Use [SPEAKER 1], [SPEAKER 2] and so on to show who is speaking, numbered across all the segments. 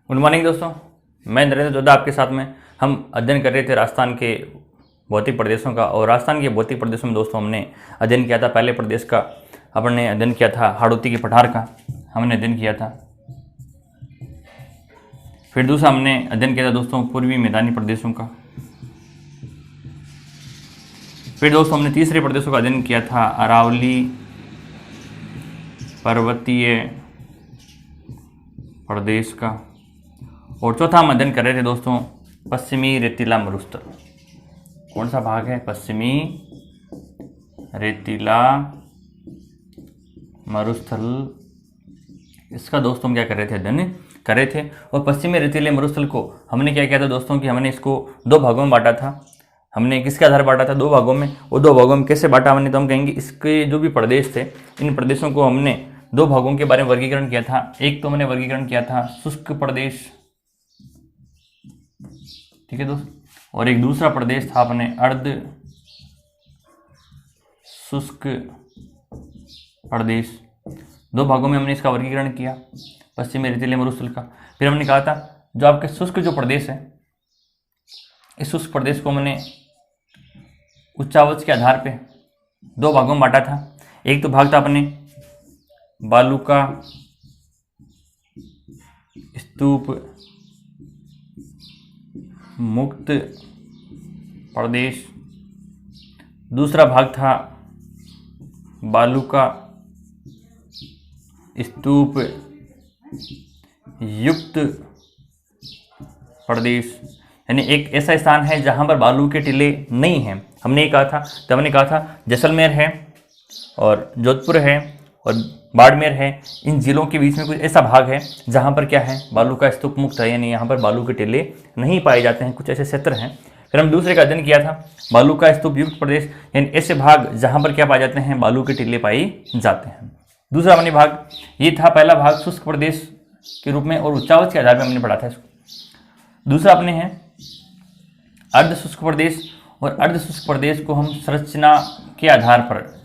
[SPEAKER 1] Good morning दोस्तों, मैं नरेंद्र जोधा आपके साथ में। हम अध्ययन कर रहे थे राजस्थान के भौतिक प्रदेशों का, और राजस्थान के भौतिक प्रदेशों में दोस्तों हमने अध्ययन किया था। पहले प्रदेश का अपने अध्ययन किया था हाड़ौती के पठार का, हमने अध्ययन किया था। फिर दूसरा हमने अध्ययन किया था दोस्तों पूर्वी मैदानी प्रदेशों का। फिर दोस्तों हमने तीसरे प्रदेशों का अध्ययन किया था अरावली पर्वतीय प्रदेश का। और चौथा हम अध्ययन कर रहे थे दोस्तों पश्चिमी रेतीला मरुस्थल। कौन सा भाग है? पश्चिमी रेतीला मरुस्थल। इसका दोस्तों हम क्या कर रहे थे? अध्ययन कर रहे थे। और पश्चिमी रेतीले मरुस्थल को हमने क्या किया था दोस्तों कि हमने इसको दो भागों में बांटा था। हमने किसके आधार बांटा था? दो भागों में। और दो भागों में कैसे बांटा हमने? तो हम कहेंगे इसके जो भी प्रदेश थे, इन प्रदेशों को हमने दो भागों के बारे में वर्गीकरण किया था। एक तो हमने वर्गीकरण किया था शुष्क प्रदेश, ठीक है दोस्त, और एक दूसरा प्रदेश था अपने अर्ध शुष्क प्रदेश। दो भागों में हमने इसका वर्गीकरण किया पश्चिमी रेतीले मरुस्थल का। फिर हमने कहा था जो आपके शुष्क जो प्रदेश है, इस शुष्क प्रदेश को हमने उच्चावच के आधार पे दो भागों में बांटा था। एक तो भाग था अपने बालू का स्तूप मुक्त प्रदेश, दूसरा भाग था बालू का स्तूप युक्त प्रदेश। यानी एक ऐसा स्थान है जहां पर बालू के टीले नहीं हैं। हमने ये कहा था, तो हमने कहा था जैसलमेर है और जोधपुर है और बाड़मेर है। इन जिलों के बीच में कुछ ऐसा भाग है जहां पर क्या है? बालू का स्तूप मुक्त है, यानी यहाँ पर बालू के टीले नहीं पाए जाते हैं। कुछ ऐसे क्षेत्र हैं। फिर हम दूसरे का अध्ययन किया था बालू का स्तूप युक्त प्रदेश, यानी ऐसे भाग जहां पर क्या पाए जाते हैं? बालू के टीले पाए जाते हैं। दूसरा अपने भाग ये था, पहला भाग शुष्क प्रदेश के रूप में और उच्चावच के आधार पर हमने पढ़ा था इसको। दूसरा अपने है अर्ध शुष्क प्रदेश, और अर्ध शुष्क प्रदेश को हम संरचना के आधार पर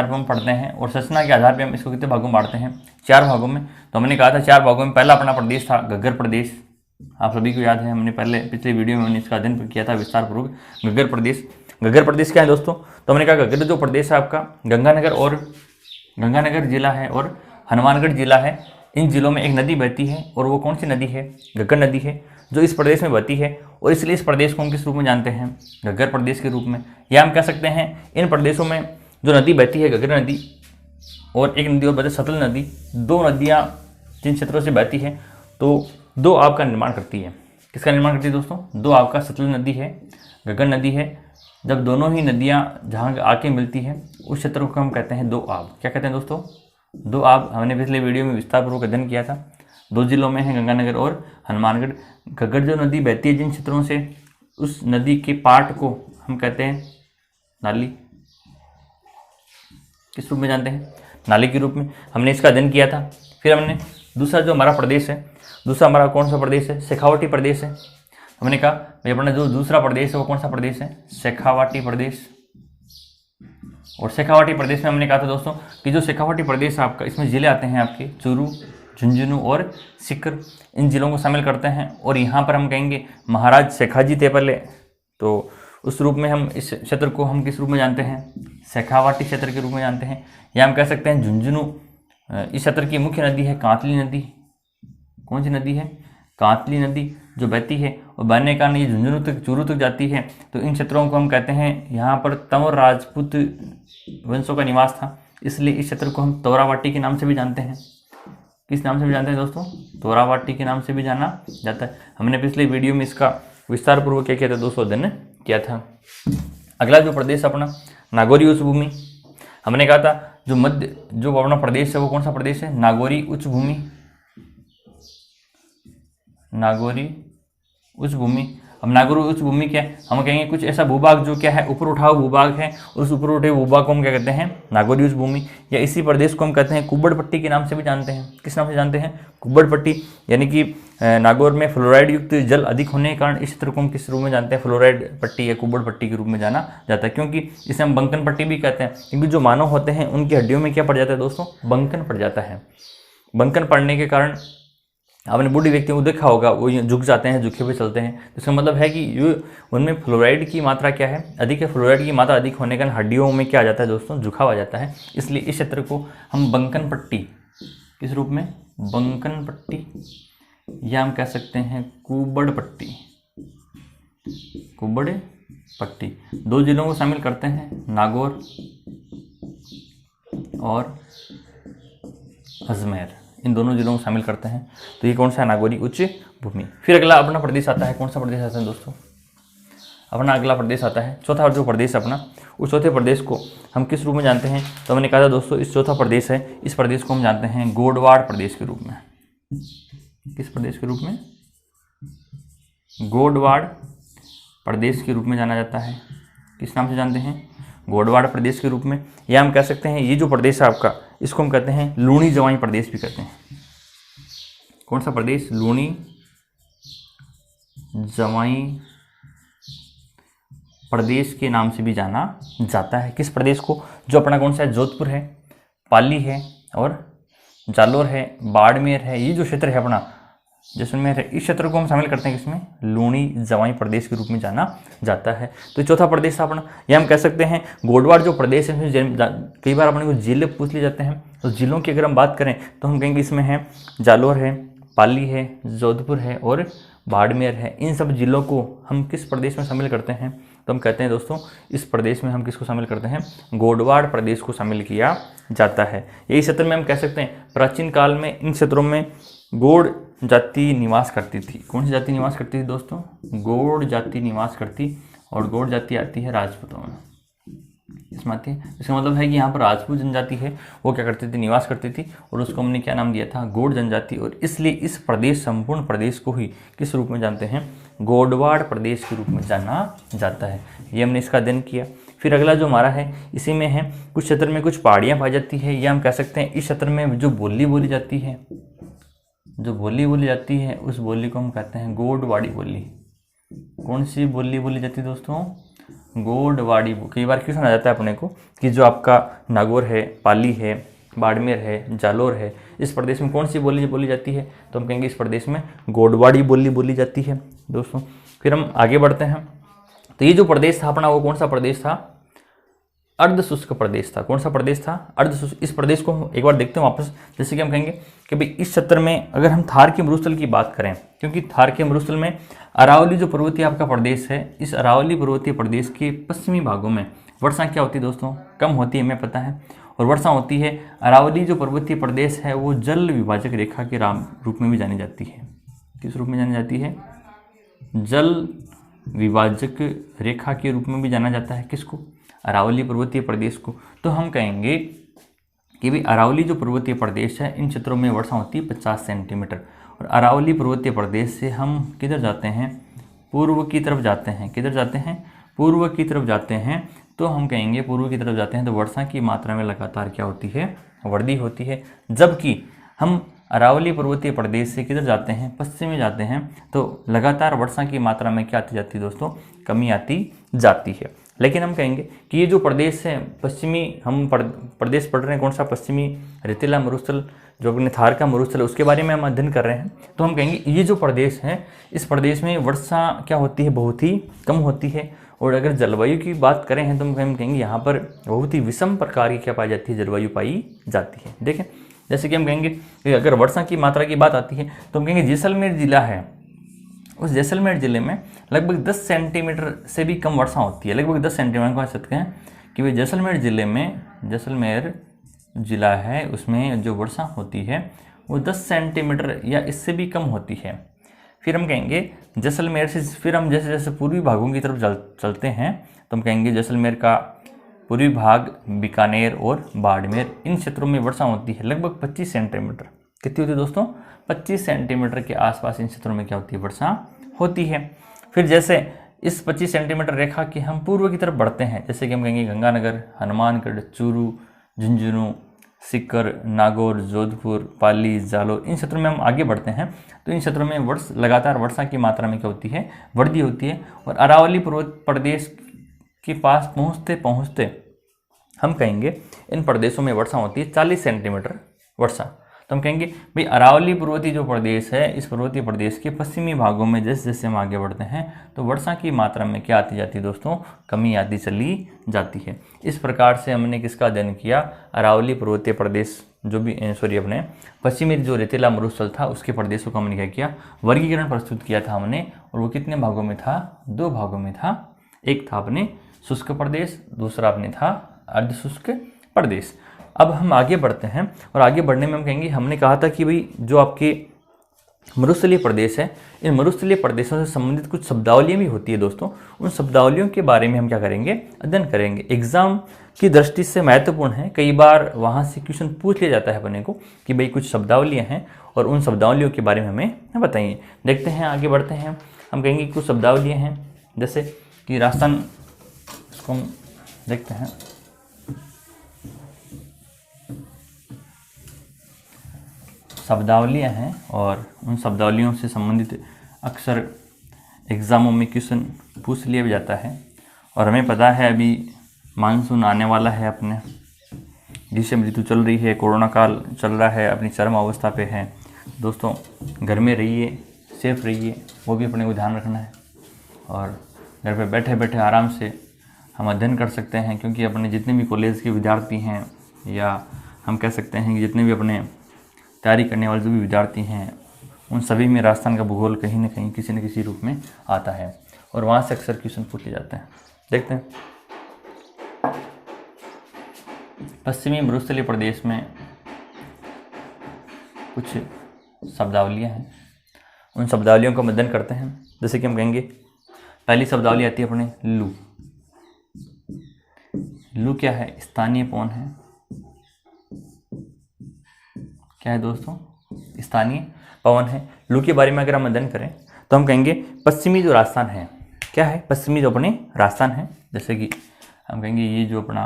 [SPEAKER 1] हम पढ़ते हैं। और संरचना के आधार पर हम इसको कितने भागों में बांटते हैं? चार भागों में। तो हमने कहा था चार भागों में पहला अपना प्रदेश था घग्गर प्रदेश। आप सभी को याद है, हमने पिछले वीडियो में हमने इसका अध्ययन किया था विस्तार पूर्वक। घग्गर प्रदेश, घग्गर प्रदेश क्या है दोस्तों? तो हमने कहा घग्गर जो प्रदेश है आपका गंगानगर जिला है और हनुमानगढ़ जिला है। इन जिलों में एक नदी बहती है, और वो कौन सी नदी है? घग्गर नदी है, जो इस प्रदेश में बहती है। और इसलिए इस प्रदेश को हम किस रूप में जानते हैं? घग्गर प्रदेश के रूप में। या हम कह सकते हैं इन प्रदेशों में जो नदी बहती है घग्गर नदी, और एक नदी और बहती है सतलज नदी। दो नदियाँ जिन क्षेत्रों से बहती है तो दो आब का निर्माण करती है। किसका निर्माण करती है दोस्तों? दो आब का। सतलज नदी है, घग्गर नदी है। जब दोनों ही नदियाँ जहाँ आके मिलती है उस क्षेत्र को हम कहते हैं दो आब। क्या कहते हैं दोस्तों? दो आब। हमने पिछले वीडियो में विस्तारपूर्वक अध्ययन किया था। दो जिलों में है गंगानगर और हनुमानगढ़। घग्गर जो नदी बहती है जिन क्षेत्रों से, उस नदी के पार्ट को हम कहते हैं नाली। किस रूप में जानते हैं? नाली के रूप में। हमने इसका अध्ययन किया था। फिर हमने दूसरा जो हमारा प्रदेश है, दूसरा हमारा कौन सा प्रदेश है? शेखावाटी प्रदेश है। हमने कहा भाई अपना जो दूसरा प्रदेश है वो कौन सा प्रदेश है? शेखावाटी प्रदेश। और शेखावाटी प्रदेश में हमने कहा था दोस्तों कि जो शेखावाटी प्रदेश है आपका, इसमें जिले आते हैं आपके चूरू, झुंझुनू और सीकर। इन जिलों को शामिल करते हैं। और यहाँ पर हम कहेंगे महाराज शेखाजी थे पहले, तो उस रूप में हम इस क्षेत्र को हम किस रूप में जानते हैं? शेखावाटी क्षेत्र के रूप में जानते हैं। या हम कह सकते हैं झुंझुनू। इस क्षेत्र की मुख्य नदी है कांतली नदी। कौन सी नदी है? कांतली नदी, जो बहती है और बहने के कारण ये झुंझुनू तक, चूरू तक जाती है। तो इन क्षेत्रों को हम कहते हैं, यहाँ पर तंवर राजपूत वंशों का निवास था, इसलिए इस क्षेत्र को हम तोरावाटी के नाम से भी जानते हैं। किस नाम से भी जानते हैं दोस्तों? तोरावाटी के नाम से भी जाना जाता है। हमने पिछले वीडियो में इसका विस्तार पूर्वक क्या किया था दोस्तों? अध्ययन किया था। अगला जो प्रदेश अपना नागौरी उच्च भूमि। हमने कहा था जो अपना प्रदेश है वो कौन सा प्रदेश है? नागौरी उच्च भूमि। नागौरी उच्च भूमि। अब नागौरी उच्च भूमि क्या है? हम कहेंगे कुछ ऐसा भूभाग जो क्या है? ऊपर उठा हुआ भूभाग है, और उस ऊपर उठे भूभाग को हम क्या कहते हैं? नागौरी उच्च भूमि। या इसी प्रदेश को हम कहते हैं कुब्बड़ पट्टी के नाम से भी जानते हैं। किस नाम से जानते हैं? कुब्बड़ पट्टी। यानी कि नागौर में फ्लोराइड युक्त जल अधिक होने के कारण इस क्षेत्र को हम किस रूप में जानते हैं? फ्लोराइड पट्टी या कुब्बड़ पट्टी के रूप में जाना जाता है, क्योंकि इसे हम बंकन पट्टी भी कहते हैं, क्योंकि जो मानव होते हैं उनकी हड्डियों में क्या पड़ जाता है दोस्तों? बंकन पड़ जाता है। बंकन पड़ने के कारण आपने बूढ़े व्यक्तियों को देखा होगा, वो झुक जाते हैं, झुके हुए चलते हैं। तो इसका मतलब है कि ये उनमें फ्लोराइड की मात्रा क्या है, अधिक है। फ्लोराइड की मात्रा अधिक होने के कारण हड्डियों में क्या आ जाता है दोस्तों, झुकाव आ जाता है। इसलिए इस क्षेत्र को हम बंकन पट्टी, किस रूप में, बंकन पट्टी, या हम कह सकते हैं कुबड़ पट्टी, कुबड़ पट्टी। 2 जिलों को शामिल करते हैं, नागौर और अजमेर, इन दोनों जिलों को शामिल करते हैं। तो ये कौन सा है, नागौरी उच्च भूमि। फिर अगला अपना प्रदेश आता है, कौन सा प्रदेश आता है दोस्तों, अपना अगला प्रदेश आता है चौथा जो प्रदेश अपना, उस चौथे प्रदेश को हम किस रूप में जानते हैं। तो मैंने कहा था दोस्तों, इस चौथा प्रदेश है, इस प्रदेश को हम जानते हैं गोडवाड़ प्रदेश के रूप में। किस प्रदेश के रूप में, गोडवाड़ प्रदेश के रूप में जाना जाता है। किस नाम से जानते हैं, गोडवाड़ प्रदेश के रूप में। या हम कह सकते हैं ये जो प्रदेश है आपका, इसको हम कहते हैं लूणी जवाई प्रदेश भी कहते हैं। कौन सा प्रदेश, लूणी जवाई प्रदेश के नाम से भी जाना जाता है। किस प्रदेश को, जो अपना कौन सा है, जोधपुर है, पाली है और जालोर है, बाड़मेर है, ये जो क्षेत्र है अपना जैसलमेर है, इस क्षेत्र को हम शामिल करते हैं किसमें, लूणी जवाई प्रदेश के रूप में जाना जाता है। तो चौथा प्रदेश था अपना। या हम कह सकते हैं गोडवाड़ जो प्रदेश है, कई बार अपने को जिले पूछ लिए जाते हैं। तो जिलों की अगर हम बात करें तो हम कहेंगे इसमें है जालोर है, पाली है, जोधपुर है और बाड़मेर है। इन सब जिलों को हम किस प्रदेश में शामिल करते हैं, तो हम कहते हैं दोस्तों, इस प्रदेश में हम किसको शामिल करते हैं, गोडवाड़ प्रदेश को शामिल किया जाता है। यही क्षेत्र में हम कह सकते हैं प्राचीन काल में इन क्षेत्रों में गौड़ जाति निवास करती थी। कौन सी जाति निवास करती थी दोस्तों, गौड़ जाति निवास करती, और गौड़ जाति आती है राजपूतों में, इसमें आती है। इसका मतलब है कि यहाँ पर राजपूत जनजाति है, वो क्या करती थी, निवास करती थी, और उसको हमने क्या नाम दिया था, गौड़ जनजाति। और इसलिए इस प्रदेश, संपूर्ण प्रदेश को ही किस रूप में जानते हैं, गोडवाड़ प्रदेश के रूप में जाना जाता है। ये हमने इसका अध्ययन किया। फिर अगला जो हमारा है, इसी में है कुछ क्षेत्र में कुछ पहाड़ियाँ पाई जाती है, या हम कह सकते हैं इस क्षेत्र में जो बोली बोली जाती है, जो बोली बोली जाती है उस बोली को हम कहते हैं गोडवाड़ी बोली। कौन सी बोली बोली जाती है दोस्तों, गोडवाड़ी। कई बार क्यों सुना जाता है अपने को कि जो आपका नागौर है, पाली है, बाड़मेर है, जालोर है, इस प्रदेश में कौन सी बोली बोली जाती है, तो हम कहेंगे इस प्रदेश में गोडवाड़ी बोली बोली जाती है दोस्तों। फिर हम आगे बढ़ते हैं। तो ये जो प्रदेश था अपना, वो कौन सा प्रदेश था, अर्ध शुष्क प्रदेश था। कौन सा प्रदेश था, अर्ध शुष्क। इस प्रदेश को हम एक बार देखते हैं वापस। जैसे कि हम कहेंगे कि भाई इस क्षेत्र में अगर हम थार के मरुस्थल की बात करें, क्योंकि थार के मरुस्थल में अरावली जो पर्वतीय आपका प्रदेश है, इस अरावली पर्वतीय प्रदेश के पश्चिमी भागों में वर्षा क्या होती है दोस्तों, कम होती है, हमें पता है। और वर्षा होती है, अरावली जो पर्वतीय प्रदेश है वो जल विभाजक रेखा के रूप में भी जानी जाती है। किस रूप में जानी जाती है, जल विभाजक रेखा के रूप में भी जाना जाता है। किसको, अरावली पर्वतीय प्रदेश को। तो हम कहेंगे कि भाई अरावली जो पर्वतीय प्रदेश है, इन क्षेत्रों में वर्षा होती है 50 सेंटीमीटर। और अरावली पर्वतीय प्रदेश से हम किधर जाते हैं, पूर्व की तरफ जाते हैं। किधर जाते हैं, पूर्व की तरफ जाते हैं। तो हम कहेंगे पूर्व की तरफ जाते हैं तो वर्षा की मात्रा में लगातार क्या होती है, वृद्धि होती है। जबकि हम अरावली पर्वतीय प्रदेश से किधर जाते हैं, पश्चिम में जाते हैं, तो लगातार वर्षा की मात्रा में क्या आती जाती है दोस्तों, कमी आती जाती है। लेकिन हम कहेंगे कि ये जो प्रदेश है पश्चिमी, हम प्रदेश पढ़ रहे हैं कौन सा, पश्चिमी रेतीला मरुस्थल, जो अपने थार का मरुस्थल है, उसके बारे में हम अध्ययन कर रहे हैं। तो हम कहेंगे ये जो प्रदेश है, इस प्रदेश में वर्षा क्या होती है, बहुत ही कम होती है। और अगर जलवायु की बात करें हैं तो हम कहेंगे यहाँ पर बहुत ही विषम प्रकार की क्या पाई जाती है, जलवायु पाई जाती है। देखें, जैसे कि हम कहेंगे कि अगर वर्षा की मात्रा की बात आती है तो हम कहेंगे जैसलमेर जिला है, उस जैसलमेर जिले में लगभग 10 सेंटीमीटर से भी कम वर्षा होती है। लगभग 10 सेंटीमीटर कह सकते हैं कि भाई जैसलमेर जिले में, जैसलमेर जिला है उसमें जो वर्षा होती है वो 10 सेंटीमीटर या इससे भी कम होती है। फिर हम कहेंगे जैसलमेर से, फिर हम जैसे जैसे पूर्वी भागों की तरफ चलते हैं तो हम कहेंगे जैसलमेर का पूर्वी भाग, बीकानेर और बाड़मेर, इन क्षेत्रों में वर्षा होती है लगभग 25 सेंटीमीटर। कितनी होती है दोस्तों, 25 सेंटीमीटर के आसपास इन क्षेत्रों में क्या होती है, वर्षा होती है। फिर जैसे इस 25 सेंटीमीटर रेखा के हम पूर्व की तरफ बढ़ते हैं, जैसे कि हम कहेंगे गंगानगर, हनुमानगढ़, चूरू, झुंझुनू, सीकर, नागौर, जोधपुर, पाली, जालोर, इन क्षेत्रों में हम आगे बढ़ते हैं तो इन क्षेत्रों में लगातार वर्षा की मात्रा में क्या होती है, वृद्धि होती है। और अरावली पर्वत प्रदेश के पास पहुँचते पहुँचते हम कहेंगे इन प्रदेशों में वर्षा होती है 40 सेंटीमीटर वर्षा। तो तो हम कहेंगे भाई अरावली पर्वतीय जो प्रदेश है, इस पर्वतीय प्रदेश के पश्चिमी भागों में जैसे जैसे हम आगे बढ़ते हैं तो वर्षा की मात्रा में क्या आती जाती है दोस्तों, कमी आती चली जाती है। इस प्रकार से हमने किसका अध्ययन किया, अरावली पर्वतीय प्रदेश जो भी अपने पश्चिमी जो रेतीला मरुस्थल था उसके प्रदेशों को हमने क्या किया, वर्गीकरण प्रस्तुत किया था हमने। और वो कितने भागों में था, 2 भागों में था। एक था अपने शुष्क प्रदेश, दूसरा अपने था अर्धशुष्क प्रदेश। अब हम आगे बढ़ते हैं और आगे बढ़ने में हम कहेंगे, हमने कहा था कि भाई जो आपके मरुस्थलीय प्रदेश है, इन मरुस्थलीय प्रदेशों से संबंधित कुछ शब्दावलियाँ भी होती है दोस्तों। उन शब्दावलियों के बारे में हम क्या करेंगे, अध्ययन करेंगे। एग्जाम की दृष्टि से महत्वपूर्ण है, कई बार वहाँ से क्वेश्चन पूछ लिया जाता है अपने को कि भाई कुछ शब्दावलियाँ हैं और उन शब्दावलियों के बारे में हमें बताइए। देखते हैं, आगे बढ़ते हैं। हम कहेंगे कुछ शब्दावलियाँ हैं जैसे कि राजस्थान, इसको हम देखते हैं। शब्दावलियाँ हैं और उन शब्दावलियों से संबंधित अक्सर एग्ज़ामों में क्वेश्चन पूछ लिया भी जाता है। और हमें पता है अभी मानसून आने वाला है, अपने ग्रीष्म ऋतु चल रही है, कोरोना काल चल रहा है, अपनी चरम अवस्था पे है। दोस्तों घर में रहिए, सेफ रहिए, वो भी अपने को ध्यान रखना है। और घर पे बैठे बैठे आराम से हम अध्ययन कर सकते हैं, क्योंकि अपने जितने भी कॉलेज के विद्यार्थी हैं या हम कह सकते हैं कि जितने भी अपने तैयारी करने वाले जो भी विद्यार्थी हैं, उन सभी में राजस्थान का भूगोल कहीं ना कहीं किसी न किसी रूप में आता है और वहाँ से अक्सर क्वेश्चन पूछे जाते हैं। देखते हैं, पश्चिमी मरुस्थलीय प्रदेश में कुछ शब्दावलियाँ हैं, उन शब्दावलियों का अध्ययन करते हैं। जैसे कि हम कहेंगे पहली शब्दावली आती है अपने लू। लू क्या है, स्थानीय पवन है। क्या है दोस्तों, स्थानीय पवन है। लू के बारे में अगर हम अध्ययन करें तो हम कहेंगे पश्चिमी जो राजस्थान है, क्या है, पश्चिमी जो अपने राजस्थान है। जैसे कि हम कहेंगे ये जो अपना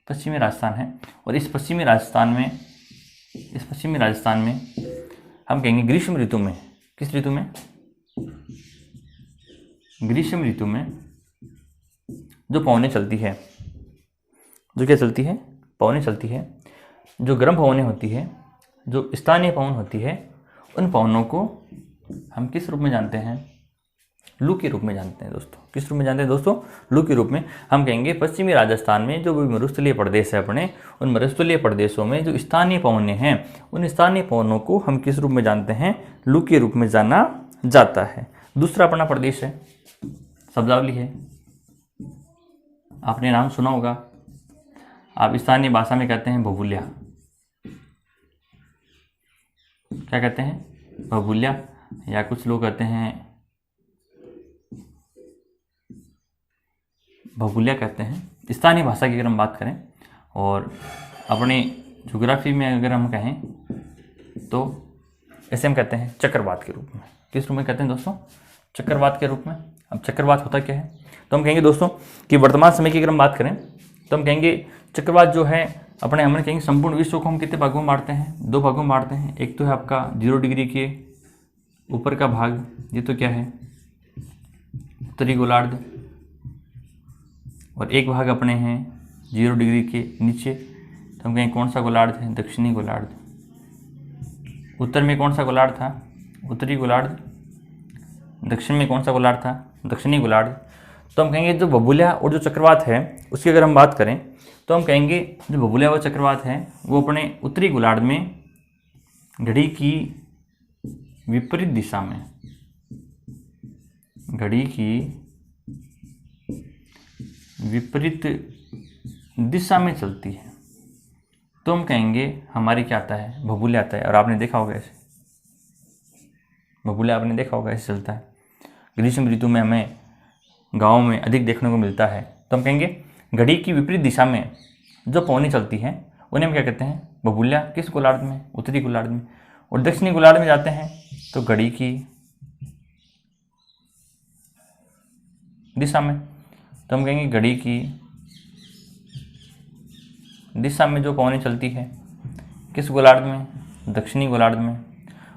[SPEAKER 1] पश्चिमी राजस्थान है, और इस पश्चिमी राजस्थान में हम कहेंगे ग्रीष्म ऋतु में, किस ऋतु में, ग्रीष्म ऋतु में जो पवनें चलती है, जो क्या चलती है, पवनें चलती है, जो गर्म पवनें होती है, जो स्थानीय पवन होती है, उन पवनों को हम किस रूप में जानते हैं, लू के रूप में जानते हैं दोस्तों। किस रूप में जानते हैं दोस्तों, लू के रूप में। हम कहेंगे पश्चिमी राजस्थान में जो भी मरुस्थलीय प्रदेश है अपने, उन मरुस्थलीय प्रदेशों में जो स्थानीय पवनें हैं, उन स्थानीय पवनों को हम किस रूप में जानते हैं, लू के रूप में जाना जाता है। दूसरा अपना प्रदेश है, शब्दावली है, आपने नाम सुना होगा, आप स्थानीय भाषा में कहते हैं भभूल्या। क्या कहते हैं, भभूल्या, या कुछ लोग कहते हैं भभूल्या कहते हैं। स्थानीय भाषा की अगर हम बात करें और अपने ज्योग्राफी में अगर हम कहें तो ऐसे हम कहते हैं चक्रवात के रूप में। किस रूप में कहते हैं दोस्तों, चक्रवात के रूप में। अब चक्रवात होता क्या है, तो हम कहेंगे दोस्तों कि वर्तमान समय की अगर हम बात करें तो हम कहेंगे चक्रवात जो है अपने, हम कहेंगे संपूर्ण विश्व को हम कितने भागों में बांटते हैं, 2 भागों में बांटते हैं। एक तो है आपका 0 डिग्री के ऊपर का भाग, ये तो क्या है, उत्तरी गोलार्ध, और एक भाग अपने हैं 0 डिग्री के नीचे, तो हम कहें कौन सा गोलार्ध है, दक्षिणी गोलार्ध। उत्तर में कौन सा गोलार्ध था, उत्तरी गोलार्ध। दक्षिण में कौन सा गोलार्ध था, दक्षिणी गोलार्ध। तो हम कहेंगे जो भभूल्या और जो चक्रवात है उसकी अगर हम बात करें तो हम कहेंगे जो भभूल्या व चक्रवात है वो अपने उत्तरी गोलार्ध में घड़ी की विपरीत दिशा में, घड़ी की विपरीत दिशा में चलती है, तो हम कहेंगे हमारी क्या आता है, भभूल्या आता है। और आपने देखा होगा ऐसे, भभूल्या आपने देखा होगा ऐसे चलता है। ग्रीष्म ऋतु में हमें गाँव में अधिक देखने को मिलता है। तो हम कहेंगे घड़ी की विपरीत दिशा में जो पवनें चलती हैं उन्हें हम क्या कहते हैं, भभूल्या। किस गोलार्ध में, उत्तरी गोलार्ध में। और दक्षिणी गोलार्ध में जाते हैं तो घड़ी की दिशा में, तो हम कहेंगे घड़ी की दिशा में जो पवनें चलती है, किस गोलार्ध में, दक्षिणी गोलार्ध में।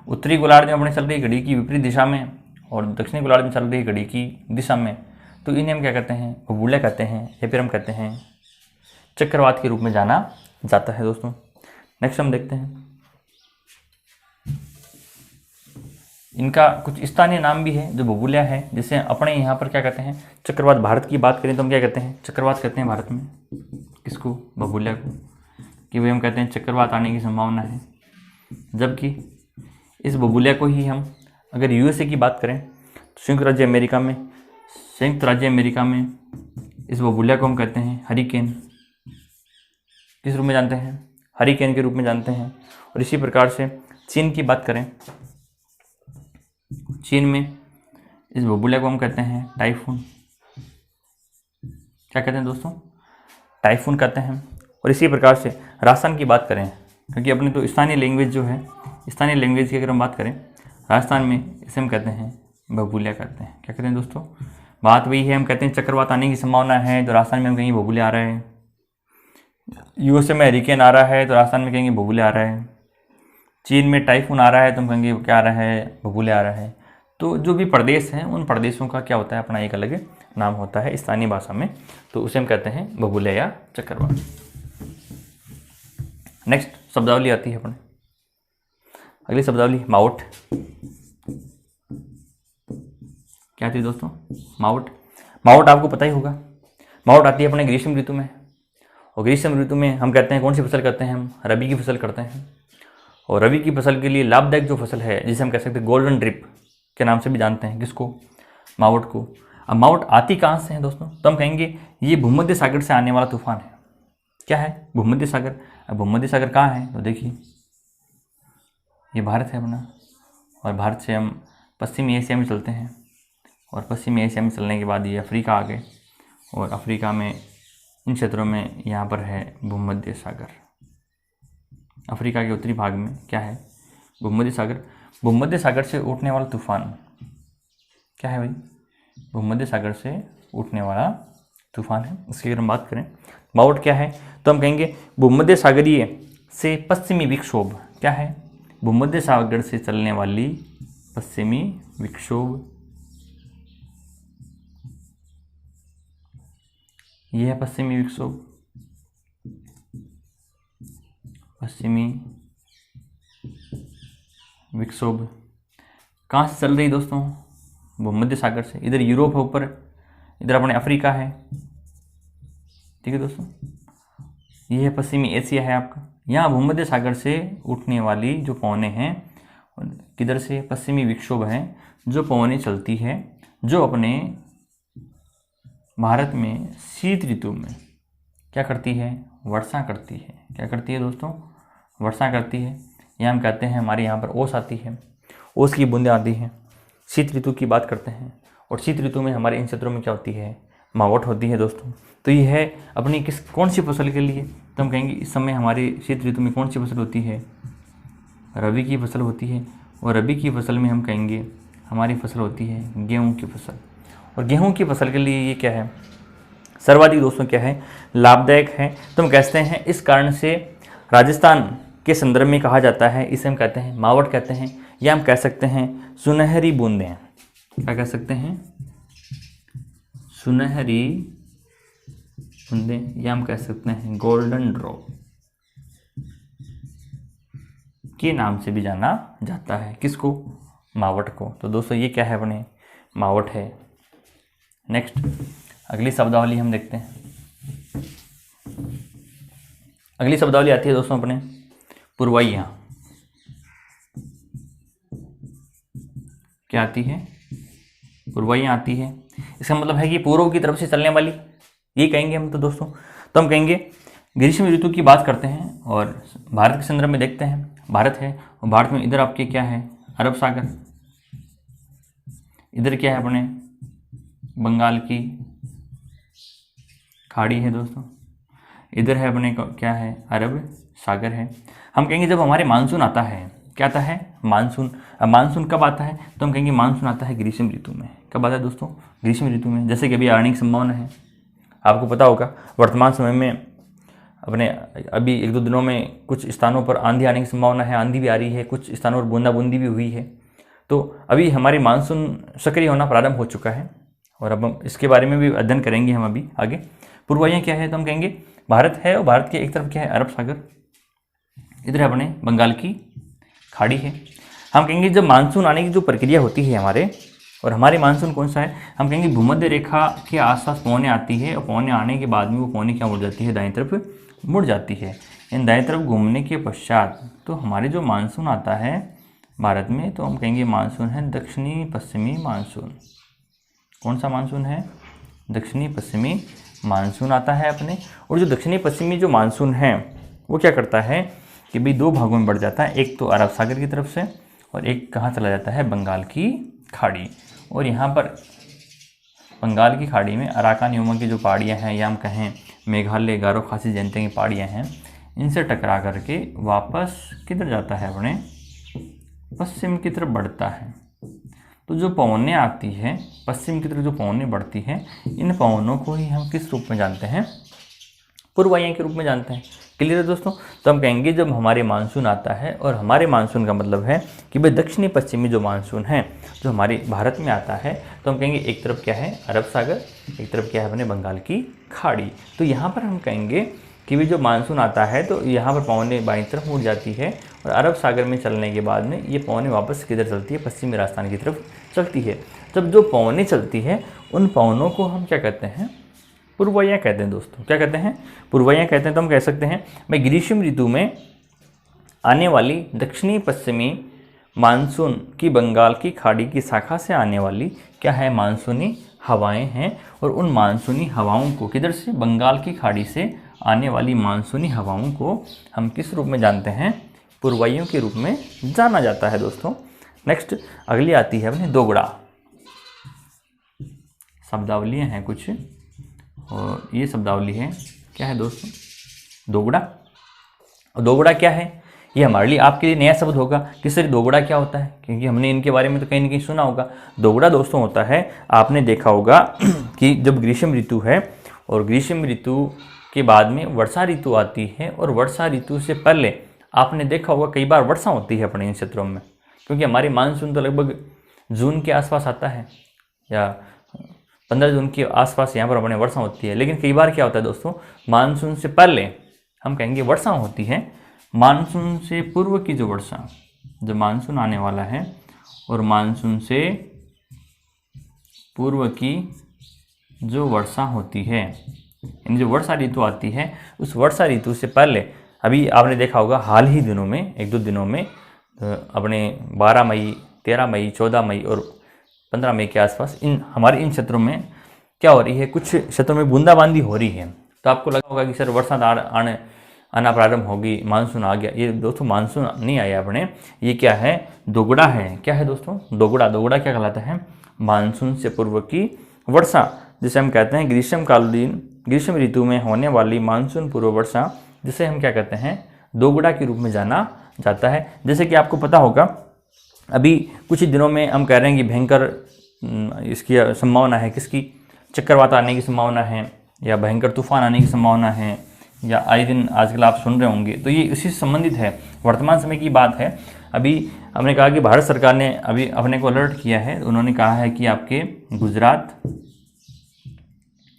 [SPEAKER 1] उत्तरी गोलार्ध में अपने चल रही घड़ी की विपरीत दिशा में, और दक्षिणी गोलार्ध में चल रही घड़ी की दिशा में, तो इन्हें हम क्या कहते हैं, बबूला कहते हैं, या फिर हम कहते हैं चक्रवात के रूप में जाना जाता है दोस्तों। नेक्स्ट हम देखते हैं, इनका कुछ स्थानीय नाम भी है जो बबूला है, जिसे अपने यहाँ पर क्या कहते हैं, चक्रवात। भारत की बात करें तो हम क्या कहते हैं, चक्रवात कहते हैं भारत में किसको, बबूला को, कि वही हम कहते हैं चक्रवात आने की संभावना है। जबकि इस बबूला को ही हम अगर यूएसए की बात करें तो संयुक्त राज्य अमेरिका में इस बबूला को हम कहते हैं हरिकेन। किस रूप में जानते हैं, हरिकेन के रूप में जानते हैं। और इसी प्रकार से चीन की बात करें, चीन में इस बबूला को हम कहते हैं टाइफून। क्या कहते हैं दोस्तों, टाइफून कहते हैं। और इसी प्रकार से राजस्थान की बात करें, क्योंकि अपनी तो स्थानीय लैंग्वेज जो है, स्थानीय लैंग्वेज की अगर हम बात करें, राजस्थान में इसे हम कहते हैं बबूला कहते हैं। क्या कहते हैं दोस्तों, बात वही है, हम कहते हैं चक्रवात आने की संभावना है तो राजस्थान में हम कहेंगे बबूले आ रहा है। यूएसए में हरिकेन आ रहा है तो राजस्थान में कहेंगे बबूले आ रहा है। चीन में टाइफून आ रहा है तो हम कहेंगे क्या आ रहा है, बबूले आ रहा है। तो जो भी प्रदेश हैं उन प्रदेशों का क्या होता है, अपना एक अलग नाम होता है स्थानीय भाषा में, तो उसे हम कहते हैं बबूले या चक्रवात। नेक्स्ट शब्दावली आती है अपने, अगली शब्दावली मावट। क्या आती है दोस्तों, मावट। मावट आपको पता ही होगा, मावट आती है अपने ग्रीष्म ऋतु में। और ग्रीष्म ऋतु में हम कहते हैं कौन सी फसल करते हैं, हम रबी की फसल करते हैं। और रबी की फसल के लिए लाभदायक जो फसल है, जिसे हम कह सकते हैं गोल्डन ड्रिप के नाम से भी जानते हैं, किसको, मावट को। अब मावट आती कहाँ से है दोस्तों, तो हम कहेंगे ये भूमध्य सागर से आने वाला तूफान है। क्या है, भूमध्य सागर। अब भूमध्य सागर कहाँ है, तो देखिए ये भारत है अपना, और भारत से हम पश्चिमी एशिया में चलते हैं, और पश्चिमी एशिया में चलने के बाद ये अफ्रीका आ गए, और अफ्रीका में इन क्षेत्रों में यहाँ पर है भूमध्य सागर। अफ्रीका के उत्तरी भाग में क्या है, भूमध्य सागर। भूमध्य सागर से उठने वाला तूफान क्या है भाई, भूमध्य सागर से उठने वाला तूफान है। इसकी अगर हम बात करें मावट क्या है, तो हम कहेंगे भूमध्य सागरीय से पश्चिमी विक्षोभ। क्या है, भूमध्य सागर से चलने वाली पश्चिमी विक्षोभ, यह है पश्चिमी विक्षोभ। पश्चिमी विक्षोभ कहाँ से चल रही दोस्तों, भूमध्य सागर से। इधर यूरोप है ऊपर, इधर अपने अफ्रीका है, ठीक है दोस्तों। ये है पश्चिमी एशिया है आपका। यहाँ भूमध्य सागर से उठने वाली जो पवनें हैं, किधर से, पश्चिमी विक्षोभ हैं, जो पवनें चलती है, जो अपने भारत में शीत ऋतु में क्या करती है, वर्षा करती है। क्या करती है दोस्तों, वर्षा करती है। यहाँ हम कहते हैं हमारे यहाँ पर ओस आती है, ओस की बूंदें आती हैं। शीत ऋतु की बात करते हैं, और शीत ऋतु में हमारे इन क्षेत्रों में क्या होती है, मावट होती है दोस्तों। तो ये है अपनी कौन सी फसल के लिए, तो हम कहेंगे इस समय हमारे शीत ऋतु में कौन सी फसल होती है, रबी की फसल होती है। और रबी की फसल में हम कहेंगे हमारी फसल होती है गेहूँ की फसल। और गेहूँ की फसल के लिए ये क्या है, सर्वाधिक दोस्तों क्या है, लाभदायक है। तो हम कहते हैं इस कारण से राजस्थान के संदर्भ में कहा जाता है, इसे हम कहते हैं मावट कहते हैं, या हम कह सकते हैं सुनहरी बूंदें। क्या कह सकते हैं, सुनहरी बूंदें, या हम कह सकते हैं गोल्डन ड्रॉप के नाम से भी जाना जाता है। किसको, मावट को। तो दोस्तों ये क्या है, अपने मावट है। नेक्स्ट अगली शब्दावली हम देखते हैं। अगली शब्दावली आती है दोस्तों अपने पुरवैया। क्या आती है, पुरवैया आती है। इसका मतलब है कि पूर्व की तरफ से चलने वाली, ये कहेंगे हम तो दोस्तों। तो हम कहेंगे ग्रीष्म ऋतु की बात करते हैं, और भारत के संदर्भ में देखते हैं, भारत है, और भारत में इधर आपके क्या है, अरब सागर, इधर क्या है अपने बंगाल की खाड़ी है दोस्तों, इधर है अपने क्या है, अरब सागर है। हम कहेंगे जब हमारे मानसून आता है, क्या आता है, मानसून। अब मानसून कब आता है, तो हम कहेंगे मानसून आता है ग्रीष्म ऋतु में। कब आता है दोस्तों, ग्रीष्म ऋतु में। जैसे कि अभी आने की संभावना है, आपको पता होगा वर्तमान समय में अपने अभी एक दो दिनों में कुछ स्थानों पर आंधी आने की संभावना है, आंधी भी आ रही है, कुछ स्थानों पर बूंदाबूंदी भी हुई है। तो अभी हमारी मानसून सक्रिय होना प्रारंभ हो चुका है और अब हम इसके बारे में भी अध्ययन करेंगे हम अभी आगे। पूर्व वायुएं क्या है, तो हम कहेंगे भारत है और भारत के एक तरफ क्या है, अरब सागर, इधर अपने बंगाल की खाड़ी है। हम कहेंगे जब मानसून आने की जो प्रक्रिया होती है हमारे, और हमारे मानसून कौन सा है, हम कहेंगे भूमध्य रेखा के आसपास पौने आती है और पौने आने के बाद में वो पौने क्या मुड़ जाती है, दाएं तरफ मुड़ जाती है। इन दाएं तरफ घूमने के पश्चात तो हमारे जो मानसून आता है भारत में, तो हम कहेंगे मानसून है दक्षिणी पश्चिमी मानसून। कौन सा मानसून है, दक्षिणी पश्चिमी मानसून आता है अपने। और जो दक्षिणी पश्चिमी जो मानसून है वो क्या करता है कि भाई दो भागों में बढ़ जाता है, एक तो अरब सागर की तरफ से और एक कहाँ चला जाता है, बंगाल की खाड़ी। और यहाँ पर बंगाल की खाड़ी में अराकान योमा की जो पहाड़ियाँ हैं, या हम कहें मेघालय, गारो, खासी, जयंतिया की पहाड़ियाँ हैं, इनसे टकरा करके वापस किधर जाता है, अपने पश्चिम की तरफ बढ़ता है। तो जो पवनें आती हैं पश्चिम की तरफ, जो पवनें बढ़ती हैं, इन पवनों को ही हम किस रूप में जानते हैं, पूर्व वायुएं के रूप में जानते हैं। क्लियर है दोस्तों। तो हम कहेंगे जब हमारे मानसून आता है, और हमारे मानसून का मतलब है कि भाई दक्षिणी पश्चिमी जो मानसून है जो हमारे भारत में आता है, तो हम कहेंगे एक तरफ क्या है, अरब सागर, एक तरफ क्या है, अपने बंगाल की खाड़ी। तो यहाँ पर हम कहेंगे कि भी जो मानसून आता है तो यहाँ पर पवनें बाईं तरफ मुड़ जाती है और अरब सागर में चलने के बाद में ये पवनें वापस किधर चलती है, पश्चिमी राजस्थान की तरफ चलती है। जब जो पवनें चलती है उन पवनों को हम क्या कहते हैं, पूर्व वायुएं कहते हैं दोस्तों। क्या कहते हैं, पूर्व वायुएं कहते हैं। तो हम कह सकते हैं भाई ग्रीष्म ऋतु में आने वाली दक्षिणी पश्चिमी मानसून की बंगाल की खाड़ी की शाखा से आने वाली क्या है, मानसूनी हवाएं हैं। और उन मानसूनी हवाओं को किधर से, बंगाल की खाड़ी से आने वाली मानसूनी हवाओं को हम किस रूप में जानते हैं, पूर्व वायुओं के रूप में जाना जाता है दोस्तों। नेक्स्ट अगली आती है अपने दोगुड़ा। शब्दावलियाँ हैं कुछ, और ये शब्दावली है क्या है दोस्तों, दोगुड़ा। और दोगुड़ा क्या है, ये हमारे लिए आपके लिए नया शब्द होगा कि सर दोगुड़ा क्या होता है, क्योंकि हमने इनके बारे में तो कहीं ना कहीं सुना होगा। दोगुड़ा दोस्तों होता है, आपने देखा होगा कि जब ग्रीष्म ऋतु है और ग्रीष्म ऋतु के बाद में वर्षा ऋतु आती है, और वर्षा ऋतु से पहले आपने देखा होगा कई बार वर्षा होती है अपने इन क्षेत्रों में, क्योंकि हमारी मानसून तो लगभग जून के आसपास आता है, या 15 जून के आसपास यहाँ पर अपने वर्षा होती है। लेकिन कई बार क्या होता है दोस्तों, मानसून से पहले हम कहेंगे वर्षा होती है, मानसून से पूर्व की जो वर्षा, जब मानसून आने वाला है और मानसून से पूर्व की जो वर्षा होती है, यानी जो वर्षा ऋतु आती है, उस वर्षा ऋतु से पहले अभी आपने देखा होगा हाल ही दिनों में, एक दो दिनों में अपने 12 मई, 13 मई, 14 मई और 15 मई के आसपास हमारे इन क्षेत्रों में क्या हो रही है, कुछ क्षेत्रों में बूंदाबांदी हो रही है। तो आपको लगा होगा कि सर वर्षा आना प्रारंभ होगी, मानसून आ गया। ये दोस्तों मानसून नहीं आया अपने, ये क्या है, दोगुड़ा है। क्या है दोस्तों, दोगुड़ा। दोगुड़ा क्या कहलाता है, मानसून से पूर्व की वर्षा, जिसे हम कहते हैं ग्रीष्म ऋतु में होने वाली मानसून पूर्व वर्षा, जिसे हम क्या कहते हैं, दोगुड़ा के रूप में जाना जाता है। जैसे कि आपको पता होगा अभी कुछ ही दिनों में हम कह रहे हैं कि भयंकर इसकी संभावना है, किसकी, चक्रवात आने की संभावना है, या भयंकर तूफान आने की संभावना है, या आए दिन आजकल आप सुन रहे होंगे। तो ये इसी से संबंधित है, वर्तमान समय की बात है। अभी हमने कहा कि भारत सरकार ने अभी अपने को अलर्ट किया है। उन्होंने कहा है कि आपके गुजरात,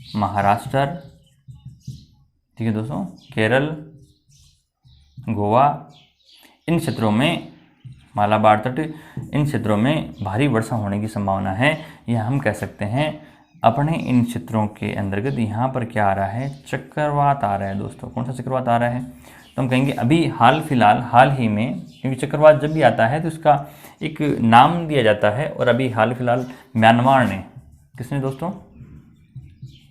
[SPEAKER 1] महाराष्ट्र, ठीक है दोस्तों, केरल, गोवा, इन क्षेत्रों में, मालाबार तट, इन क्षेत्रों में भारी वर्षा होने की संभावना है। यह हम कह सकते हैं अपने इन क्षेत्रों के अंतर्गत यहाँ पर क्या आ रहा है, चक्रवात आ रहा है दोस्तों। कौन सा चक्रवात आ रहा है, तो हम कहेंगे अभी हाल ही में, क्योंकि चक्रवात जब भी आता है तो इसका एक नाम दिया जाता है। और अभी हाल फिलहाल म्यांमार ने, किसने दोस्तों,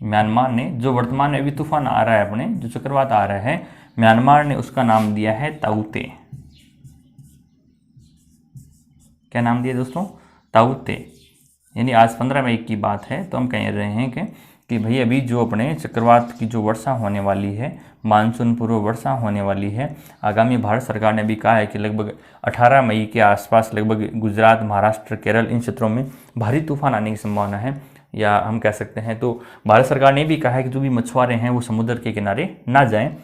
[SPEAKER 1] म्यांमार ने, जो वर्तमान में अभी तूफान आ रहा है अपने, जो चक्रवात आ रहा है, म्यांमार ने उसका नाम दिया है ताऊते। क्या नाम दिया दोस्तों, ताऊते। यानी आज 15 मई की बात है। तो हम कह रहे हैं कि भाई अभी जो अपने चक्रवात की जो वर्षा होने वाली है, मानसून पूर्व वर्षा होने वाली है, आगामी भारत सरकार ने भी कहा है कि लगभग 18 मई के आसपास लगभग गुजरात, महाराष्ट्र, केरल, इन क्षेत्रों में भारी तूफान आने की संभावना है, या हम कह सकते हैं। तो भारत सरकार ने भी कहा है कि जो भी मछुआरे हैं वो समुद्र के किनारे ना जाएं,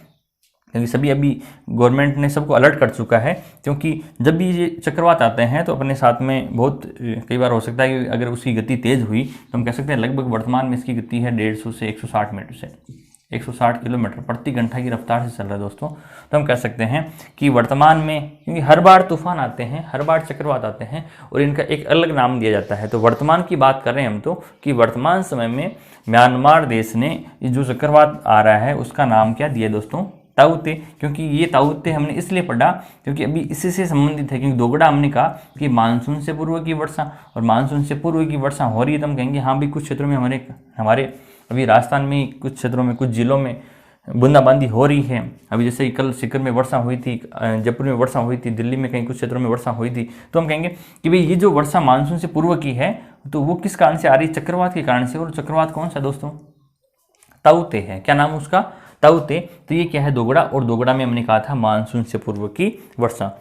[SPEAKER 1] क्योंकि सभी अभी गवर्नमेंट ने सबको अलर्ट कर चुका है, क्योंकि जब भी ये चक्रवात आते हैं तो अपने साथ में बहुत कई बार हो सकता है कि अगर उसकी गति तेज़ हुई तो हम कह सकते हैं लगभग वर्तमान में इसकी गति है 150 से 160 मीटर से 160 किलोमीटर प्रति घंटा की रफ्तार से चल रहा है दोस्तों। तो हम कह सकते हैं कि वर्तमान में, क्योंकि हर बार तूफान आते हैं, हर बार चक्रवात आते हैं और इनका एक अलग नाम दिया जाता है। तो वर्तमान की बात कर रहे हैं हम तो कि वर्तमान समय में म्यांमार देश ने जो चक्रवात आ रहा है उसका नाम क्या दिया दोस्तों? ताउते। क्योंकि ये ताउते हमने इसलिए पढ़ा क्योंकि अभी इसी से संबंधित है, क्योंकि दोगड़ा हमने कहा कि मानसून से पूर्व की वर्षा, और मानसून से पूर्व की वर्षा हो रही है तो हम कहेंगे हाँ भी कुछ क्षेत्रों में हमारे अभी राजस्थान में कुछ क्षेत्रों में कुछ जिलों में बूंदाबांदी हो रही है। अभी जैसे कल सीकर में वर्षा हुई थी, जयपुर में वर्षा हुई थी, दिल्ली में कहीं कुछ क्षेत्रों में वर्षा हुई थी। तो हम कहेंगे कि भाई ये जो वर्षा मानसून से पूर्व की है तो वो किस कारण से आ रही है? चक्रवात के कारण से। और चक्रवात कौन सा दोस्तों? ताउते है। क्या नाम उसका? ताउते। तो ये क्या है? दोगड़ा। और दोगड़ा में हमने कहा था मानसून से पूर्व की वर्षा।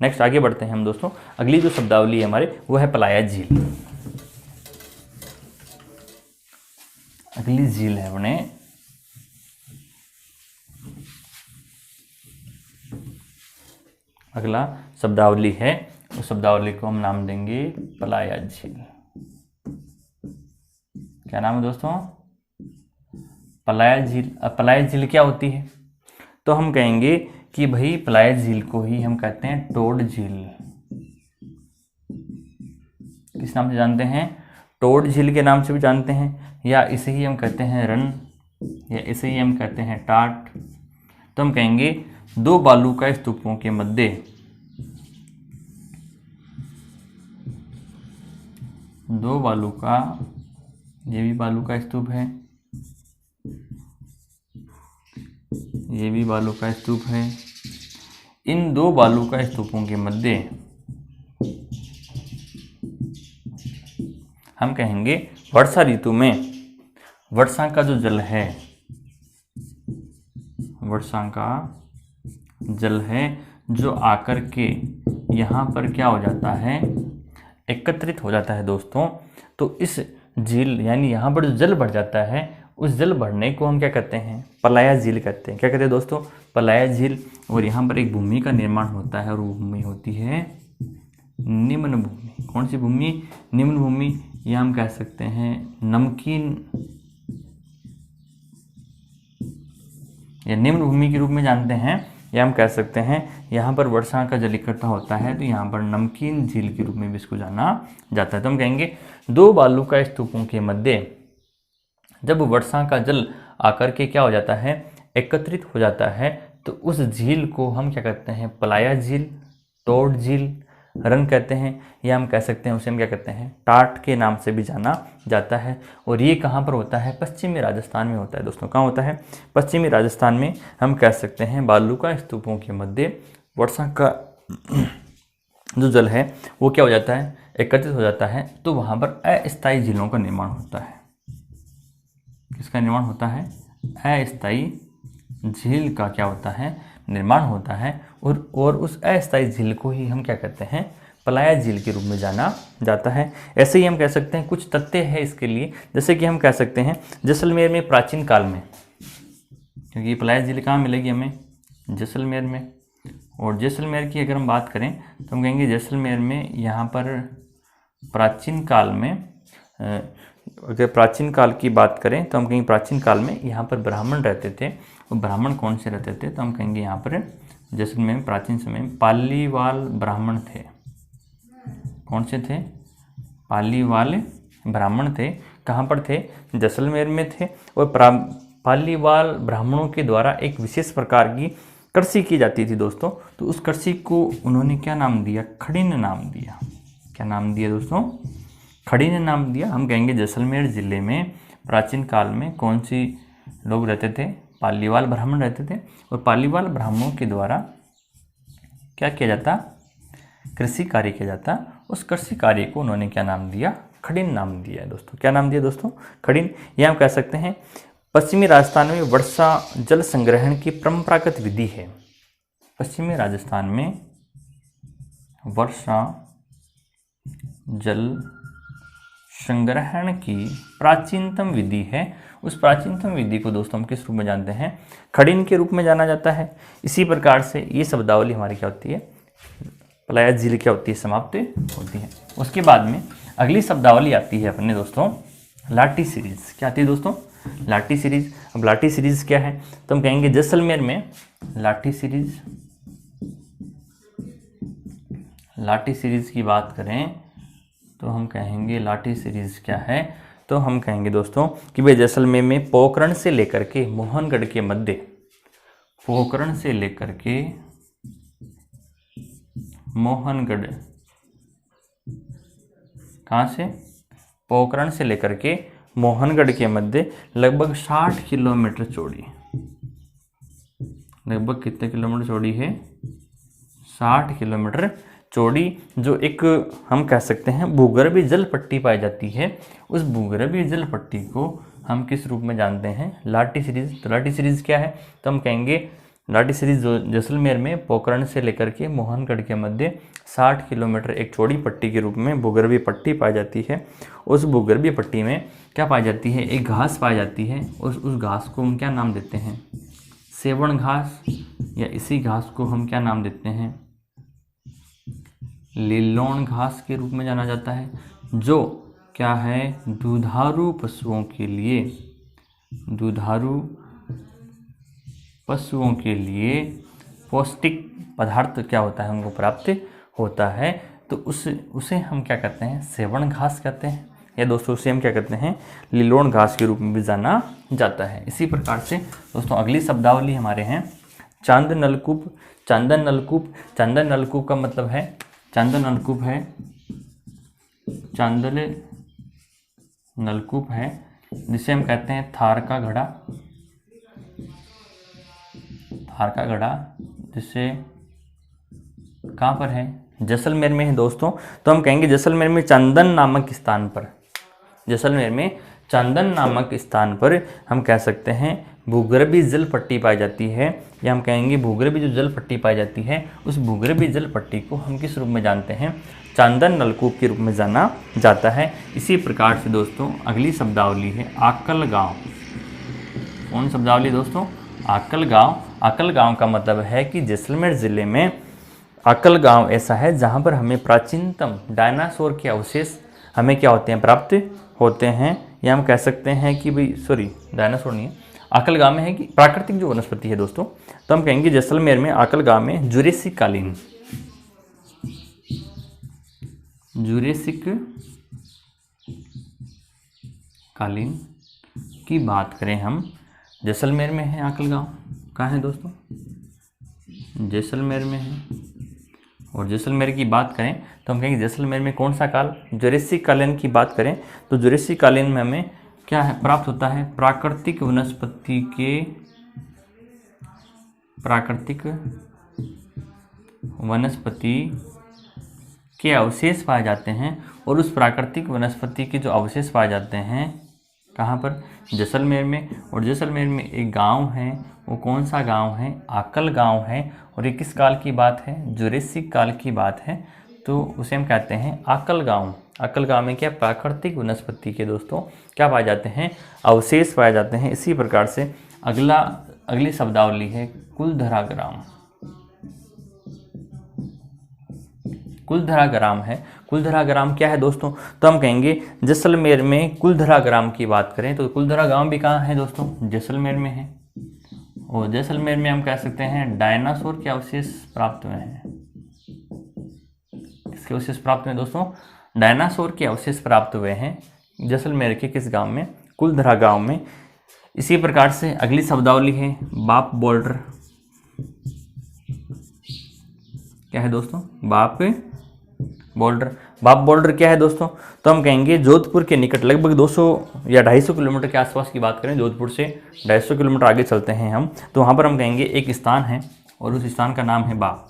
[SPEAKER 1] नेक्स्ट आगे बढ़ते हैं हम दोस्तों। अगली जो शब्दावली है हमारे वो है पलाया झील। अगली झील है अपने अगला शब्दावली है, उस शब्दावली को हम नाम देंगे पलाया झील। क्या नाम है दोस्तों? पलाया झील। अब पलाया झील क्या होती है? तो हम कहेंगे कि भाई पलाया झील को ही हम कहते हैं टोड झील। किस नाम से जानते हैं? टोड झील के नाम से भी जानते हैं, या इसे ही हम कहते हैं रन, या इसे ही हम कहते हैं टाट। तो हम कहेंगे दो बालू का स्तूपों के मध्य, दो बालू का, ये भी बालू का स्तूप है, ये भी बालू का स्तूप है। इन दो बालू का स्तूपों के मध्य हम कहेंगे वर्षा ऋतु में वर्षा का जो जल है, वर्षा का जल है जो आकर के यहाँ पर क्या हो जाता है? एकत्रित हो जाता है दोस्तों। तो इस झील यानी यहाँ पर जो जल बढ़ जाता है, उस जल बढ़ने को हम क्या कहते हैं? पलाया झील कहते हैं। क्या कहते हैं दोस्तों? पलाया झील। और यहाँ पर एक भूमि का निर्माण होता है और वो भूमि होती है निम्न भूमि। कौन सी भूमि? निम्न भूमि, या हम कह सकते हैं नमकीन या निम्न भूमि के रूप में जानते हैं, या हम कह सकते हैं यहाँ पर वर्षा का जल इकट्ठा होता है तो यहाँ पर नमकीन झील के रूप में भी इसको जाना जाता है। तो हम कहेंगे दो बालू का स्तूपों के मध्य जब वर्षा का जल आकर के क्या हो जाता है? एकत्रित हो जाता है, तो उस झील को हम क्या कहते हैं? पलाया झील, टोड झील, रन कहते हैं, या हम कह सकते हैं उसे हम क्या कहते हैं? टाट के नाम से भी जाना जाता है। और ये कहाँ पर होता है? पश्चिमी राजस्थान में होता है दोस्तों। कहाँ होता है? पश्चिमी राजस्थान में। हम कह सकते हैं बालू का स्तूपों के मध्य वर्षा का जो जल है वो क्या हो जाता है? एकत्रित हो जाता है, तो वहाँ पर अस्थायी झीलों का निर्माण होता है। किसका निर्माण होता है? अस्थायी झील का क्या होता है? निर्माण होता है। और उस अस्थायी झील को ही हम क्या कहते हैं? पलाया झील के रूप में जाना जाता है। ऐसे ही हम कह सकते हैं कुछ तथ्य है इसके लिए, जैसे कि हम कह सकते हैं जैसलमेर में प्राचीन काल में, क्योंकि पलाया झील कहाँ मिलेगी हमें? जैसलमेर में। और जैसलमेर की अगर हम बात करें तो हम कहेंगे जैसलमेर में यहाँ पर प्राचीन काल में, अगर प्राचीन काल की बात करें तो हम कहेंगे प्राचीन काल में यहाँ पर ब्राह्मण रहते थे। और ब्राह्मण कौन से रहते थे? तो हम कहेंगे यहाँ पर जैसलमेर में प्राचीन समय में पालीवाल ब्राह्मण थे। कौन से थे? पालीवाल ब्राह्मण थे। कहाँ पर थे? जैसलमेर में थे। और पालीवाल ब्राह्मणों के द्वारा एक विशेष प्रकार की कृषि की जाती थी दोस्तों। तो उस कृषि को उन्होंने क्या नाम दिया? खड़िन नाम दिया। क्या नाम दिया दोस्तों? खड़िन नाम दिया। हम कहेंगे जैसलमेर जिले में प्राचीन काल में कौन सी लोग रहते थे? पालीवाल ब्राह्मण रहते थे। और पालीवाल ब्राह्मणों के द्वारा क्या किया जाता? कृषि कार्य किया जाता। उस कृषि कार्य को उन्होंने क्या नाम दिया? खड़िन नाम दिया है दोस्तों। क्या नाम दिया दोस्तों? खड़िन। यह हम कह सकते हैं पश्चिमी राजस्थान में वर्षा जल संग्रहण की परंपरागत विधि है। पश्चिमी राजस्थान में वर्षा जल संग्रहण की प्राचीनतम विधि है, उस प्राचीनतम विधि को दोस्तों हम किस रूप में जानते हैं? खड़िन के रूप में जाना जाता है। इसी प्रकार से ये शब्दावली हमारी क्या होती है? पलायत झील क्या होती है? समाप्त होती है। उसके बाद में अगली शब्दावली आती है अपने दोस्तों लाठी सीरीज। क्या आती है दोस्तों? लाठी सीरीज। अब लाठी सीरीज क्या है? तो हम कहेंगे जैसलमेर में लाठी सीरीज, लाठी सीरीज की बात करें तो हम कहेंगे लाठी सीरीज क्या है? तो हम कहेंगे दोस्तों कि भाई जैसलमेर में पोखरण से लेकर के मोहनगढ़ के मध्य, पोखरण से लेकर के मोहनगढ़, कहाँ से? पोखरण से लेकर के मोहनगढ़ के मध्य लगभग 60 किलोमीटर चौड़ी, लगभग कितने किलोमीटर चौड़ी है? 60 किलोमीटर चौड़ी, जो एक हम कह सकते हैं भूगर्भीय जल पट्टी पाई जाती है। उस भूगर्भीय जल पट्टी को हम किस रूप में जानते हैं? लाठी सीरीज। तो लाठी सीरीज क्या है? तो हम कहेंगे लाठी सीरीज जो जैसलमेर में पोखरण से लेकर के मोहनगढ़ के मध्य 60 किलोमीटर एक चौड़ी पट्टी के रूप में भूगर्भीय पट्टी पाई जाती है। उस भूगर्भीय पट्टी में क्या पाई जाती है? एक घास पाई जाती है। उस घास को हम क्या नाम देते हैं? सेवण घास, या इसी घास को हम क्या नाम देते हैं? लिलोन घास के रूप में जाना जाता है, जो क्या है? दुधारू पशुओं के लिए, दुधारू पशुओं के लिए पौष्टिक पदार्थ क्या होता है? उनको प्राप्त होता है। तो उसे हम क्या कहते हैं? सेवण घास कहते हैं, या दोस्तों उसे हम क्या कहते हैं? लिलोन घास के रूप में भी जाना जाता है। इसी प्रकार से दोस्तों अगली शब्दावली हमारे हैं चांदन नलकूप। चांदन नलकूप, चांदन नलकूप का मतलब है, चांदन नलकूप है, चांदन नलकूप है जिसे हम कहते हैं थार का घड़ा, थार का घड़ा, जिसे कहाँ पर है? जैसलमेर में है दोस्तों। तो हम कहेंगे जैसलमेर में चांदन नामक स्थान पर, जैसलमेर में चांदन नामक स्थान पर हम कह सकते हैं भूगर्भीय जल पट्टी पाई जाती है, या हम कहेंगे भूगर्भीय जो जल पट्टी पाई जाती है उस भूगर्भीय जल पट्टी को हम किस रूप में जानते हैं? चांदन नलकूप के रूप में जाना जाता है। इसी प्रकार से दोस्तों अगली शब्दावली है आकल गांव। कौन शब्दावली दोस्तों? आकल गांव। आकल गांव का मतलब है कि जैसलमेर जिले में आकल गांव ऐसा है जहां पर हमें प्राचीनतम डायनासोर के अवशेष हमें क्या होते हैं? प्राप्त होते हैं। या हम कह सकते हैं कि भाई सॉरी डायनासोर नहीं है, आकल गांव में है कि प्राकृतिक जो वनस्पति है दोस्तों, तो हम कहेंगे जैसलमेर में आकल गांव में जुरेसिक कालीन, जुरेसिक कालीन की बात करें हम, जैसलमेर में है आकल गांव। कहाँ है दोस्तों? जैसलमेर में है। और जैसलमेर की बात करें तो हम कहेंगे जैसलमेर में कौन सा काल? जुरेसिक कालीन की बात करें तो जुरेसिक कालीन में हमें क्या है प्राप्त होता है? प्राकृतिक वनस्पति के, प्राकृतिक वनस्पति के अवशेष पाए जाते हैं। और उस प्राकृतिक वनस्पति के जो अवशेष पाए जाते हैं कहाँ पर? जैसलमेर में। और जैसलमेर में एक गांव है, वो कौन सा गांव है? आकल गांव है। और ये किस काल की बात है? जुरेसिक काल की बात है। तो उसे हम कहते हैं आकल गांव। आकल गांव में क्या प्राकृतिक वनस्पति के दोस्तों क्या पाए जाते हैं? अवशेष पाए जाते हैं। इसी प्रकार से अगली शब्दावली है कुलधरा ग्राम। कुलधरा ग्राम है। कुलधरा ग्राम क्या है दोस्तों? तो हम कहेंगे जैसलमेर में कुलधरा ग्राम की बात करें तो कुलधरा गांव भी कहाँ है दोस्तों? जैसलमेर में है। और जैसलमेर में हम कह सकते हैं डायनासोर के अवशेष प्राप्त हुए हैं। किसके अवशेष प्राप्त हुए दोस्तों? डायनासोर के अवशेष प्राप्त हुए हैं जैसलमेर के किस गांव में? कुलधरा गांव में। इसी प्रकार से अगली शब्दावली है बाप बोल्डर। क्या है दोस्तों? बाप बोल्डर। बाप बोल्डर क्या है दोस्तों? तो हम कहेंगे जोधपुर के निकट लगभग 200 या 250 किलोमीटर के आसपास की बात करें, जोधपुर से 250 किलोमीटर आगे चलते हैं हम, तो वहाँ पर हम कहेंगे एक स्थान है और उस स्थान का नाम है बाप।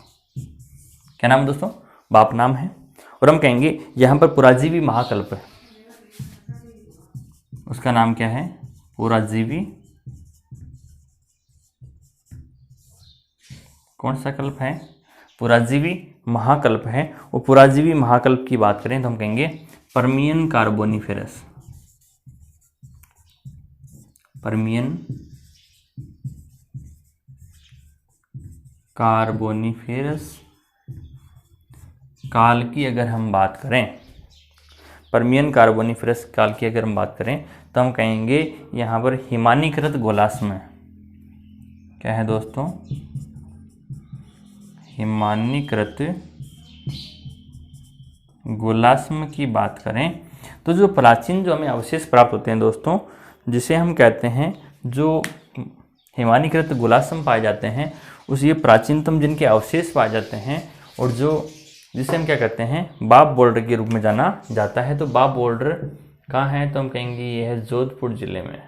[SPEAKER 1] क्या नाम है दोस्तों? बाप नाम है। और हम कहेंगे यहाँ पर पुराजीवी महाकल्प है, उसका नाम क्या है? पुराजीवी। कौन सा कल्प है? पुराजीवी महाकल्प है। और पुराजीवी महाकल्प की बात करें तो हम कहेंगे पर्मियन कार्बोनिफेरस, पर्मियन कार्बोनिफेरस काल की अगर हम बात करें, पर्मियन कार्बोनिफेरस काल की अगर हम बात करें तो हम कहेंगे यहाँ पर हिमानीकृत गोलाश्म, क्या है दोस्तों, हिमानीकृत गोलाश्म की बात करें तो जो प्राचीन जो हमें अवशेष प्राप्त होते हैं दोस्तों, जिसे हम कहते हैं जो हिमानीकृत गोलाश्म पाए जाते हैं, उस ये प्राचीनतम जिनके अवशेष पाए जाते हैं और जो जिसे हम क्या कहते हैं बाब बोल्डर के रूप में जाना जाता है। तो बाब बोल्डर कहाँ है, तो हम कहेंगे ये है जोधपुर जिले में।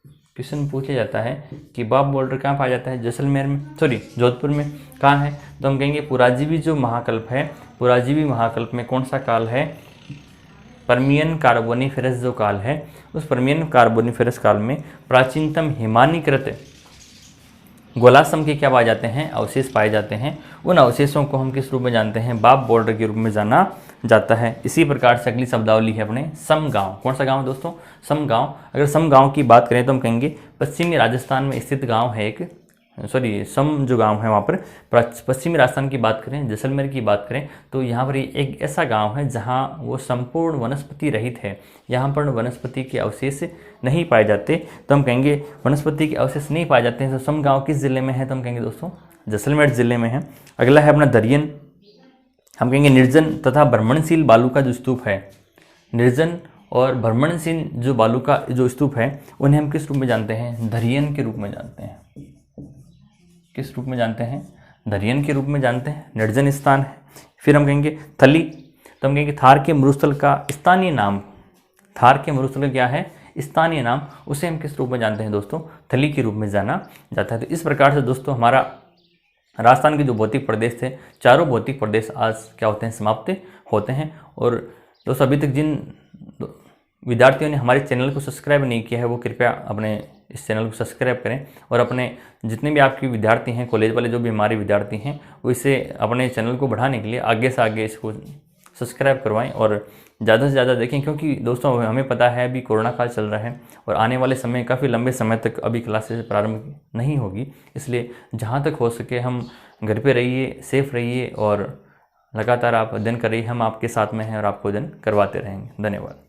[SPEAKER 1] क्वेश्चन पूछा जाता है कि बाब बोल्डर कहाँ पाया जाता है, जैसलमेर में, सॉरी जोधपुर में। कहाँ है, तो हम कहेंगे पुराजीवी जो महाकल्प है, पुराजीवी महाकल्प में कौन सा काल है, पर्मियन कार्बोनिफेरस जो काल है, उस पर्मियन कार्बोनिफेरस काल में प्राचीनतम हिमानीकृत गोलाश्म के क्या पाए जाते हैं, अवशेष पाए जाते हैं। उन अवशेषों को हम किस रूप में जानते हैं, बाब बोल्डर के रूप में जाना जाता है। इसी प्रकार से अगली शब्दावली है अपने समगांव। कौन सा गांव है दोस्तों, समगांव। अगर समगांव की बात करें तो हम कहेंगे पश्चिमी राजस्थान में स्थित गांव है एक, सॉरी सम जो गांव है वहाँ पर पश्चिमी राजस्थान की बात करें, जैसलमेर की बात करें तो यहाँ पर एक ऐसा गांव है जहाँ वो संपूर्ण वनस्पति रहित है, यहाँ पर वनस्पति के अवशेष नहीं पाए जाते। तो हम कहेंगे वनस्पति के अवशेष नहीं पाए जाते हैं। तो सम गांव किस जिले में है, तो हम कहेंगे दोस्तों जैसलमेर जिले में है। अगला है अपना दरियन। हम कहेंगे निर्जन तथा भ्रमणशील बालू का जो स्तूप है, निर्जन और भ्रमणशील जो बालू का जो स्तूप है, उन्हें हम किस रूप में जानते हैं, दरियन के रूप में जानते हैं। किस रूप में जानते हैं, दरियन के रूप में जानते हैं, निर्जन स्थान है। फिर हम कहेंगे थली, तो हम कहेंगे थार के मरुस्थल का स्थानीय नाम, थार के मरुस्थल क्या है, स्थानीय नाम, उसे हम किस रूप में जानते हैं दोस्तों, थली के रूप में जाना जाता है। तो इस प्रकार से दोस्तों हमारा राजस्थान के जो भौतिक प्रदेश थे, चारों भौतिक प्रदेश आज क्या होते हैं, समाप्त होते हैं। और दोस्तों अभी तक जिन विद्यार्थियों ने हमारे चैनल को सब्सक्राइब नहीं किया है वो कृपया अपने इस चैनल को सब्सक्राइब करें और अपने जितने भी आपके विद्यार्थी हैं, कॉलेज वाले जो भी हमारे विद्यार्थी हैं, वो इसे अपने चैनल को बढ़ाने के लिए आगे से आगे इसको सब्सक्राइब करवाएं और ज़्यादा से ज़्यादा देखें। क्योंकि दोस्तों हमें पता है अभी कोरोना काल चल रहा है और आने वाले समय काफ़ी लंबे समय तक अभी क्लासेस प्रारंभ नहीं होगी, इसलिए जहाँ तक हो सके हम घर पे रहिए, सेफ रहिए और लगातार आप अध्ययन करिए। हम आपके साथ में हैं और आपको अध्ययन करवाते रहेंगे। धन्यवाद।